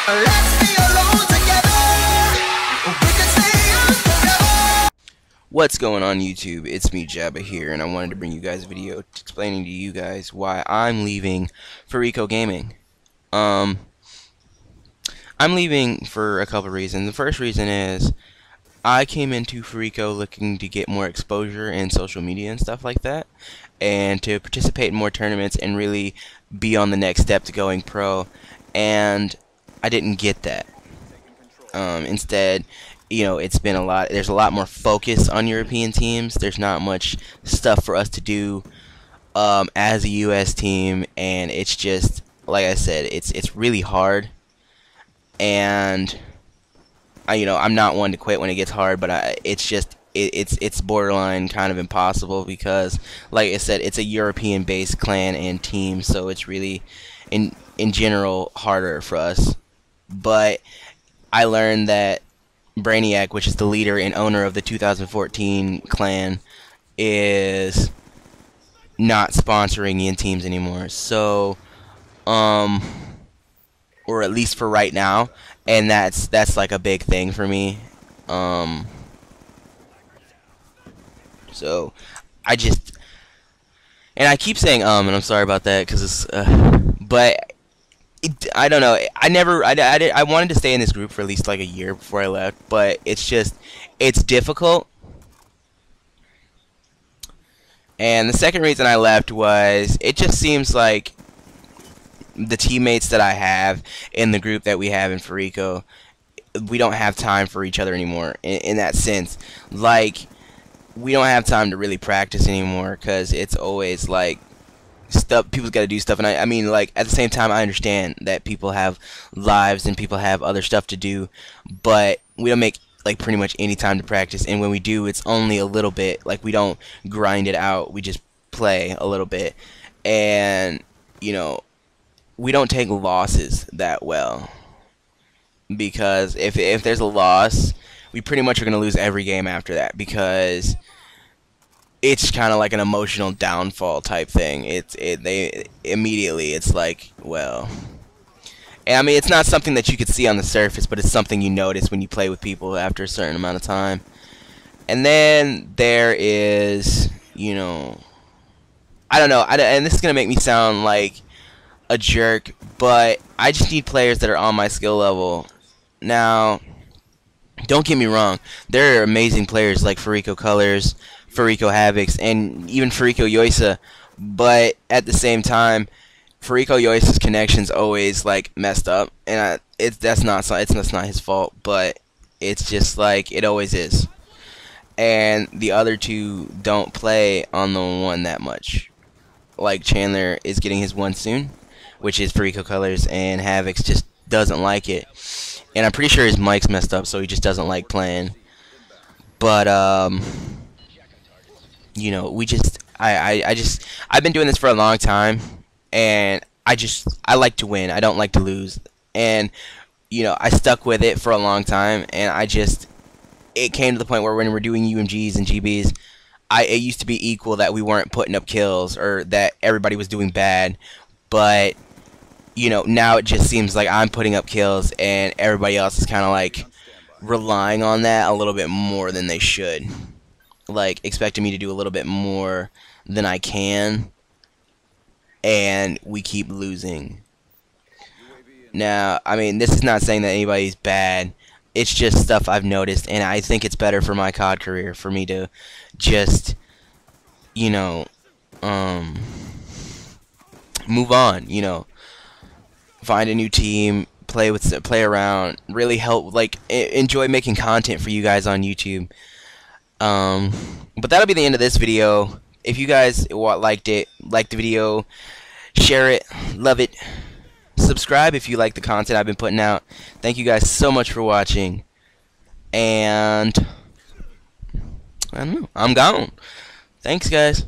Let's be alone together. We can stay young forever. What's going on YouTube? It's me, Jabba here, and I wanted to bring you guys a video explaining to you guys why I'm leaving Fariko Gaming. I'm leaving for a couple reasons. The first reason is I came into Fariko looking to get more exposure in social media and stuff like that, and to participate in more tournaments and really be on the next step to going pro, and I didn't get that. Instead, it's been there's a lot more focus on European teams. There's not much stuff for us to do as a US team, and it's just, like I said, it's really hard, and I'm not one to quit when it gets hard, but it's borderline kind of impossible because, like I said, it's a European-based clan and team, so it's really in general harder for us. But I learned that Brainiac, which is the leader and owner of the 2014 clan, is not sponsoring Yin teams anymore. So, or at least for right now, and that's like a big thing for me. So I keep saying and I'm sorry about that because it's but I don't know. I wanted to stay in this group for at least like a year before I left, but it's difficult. And the second reason I left was it just seems like the teammates that I have in the group that we have in Fariko, we don't have time for each other anymore in that sense. Like, we don't have time to really practice anymore because it's always like stuff, people's got to do stuff, and I mean, like, at the same time I understand that people have lives and people have other stuff to do, but we don't make like pretty much any time to practice, and when we do, it's only a little bit. Like, we don't grind it out, we just play a little bit, and we don't take losses that well, because if there's a loss, we pretty much are going to lose every game after that, because it's kind of like an emotional downfall type thing. They immediately, it's like, well, and I mean, it's not something that you could see on the surface, but it's something you notice when you play with people after a certain amount of time. And then there is, I don't know, and this is going to make me sound like a jerk, but I just need players that are on my skill level. Now, don't get me wrong, there are amazing players like Fariko Colors, Fariko Havocs, and even Fariko Yoisa, but at the same time, Fariko Yoisa's connection's always like messed up, and that's not his fault, but it's just like it always is. And the other two don't play on the one that much. Like, Chandler is getting his one soon, which is Fariko Colors, and Havocs just doesn't like it. And I'm pretty sure his mic's messed up, so he just doesn't like playing. But I've been doing this for a long time, and I like to win. I don't like to lose. And I stuck with it for a long time, and it came to the point where when we're doing UMGs and GBs, it used to be equal, that we weren't putting up kills or that everybody was doing bad. But now it just seems like I'm putting up kills and everybody else is kind of like relying on that a little bit more than they should. Like, expecting me to do a little bit more than I can, and we keep losing. Now, I mean, this is not saying that anybody's bad. It's just stuff I've noticed, and I think it's better for my COD career for me to just, move on, find a new team, play around, really help, like, enjoy making content for you guys on YouTube. But that'll be the end of this video. If you guys liked the video, share it, love it, subscribe if you like the content I've been putting out. Thank you guys so much for watching, and I don't know, I'm gone. Thanks, guys.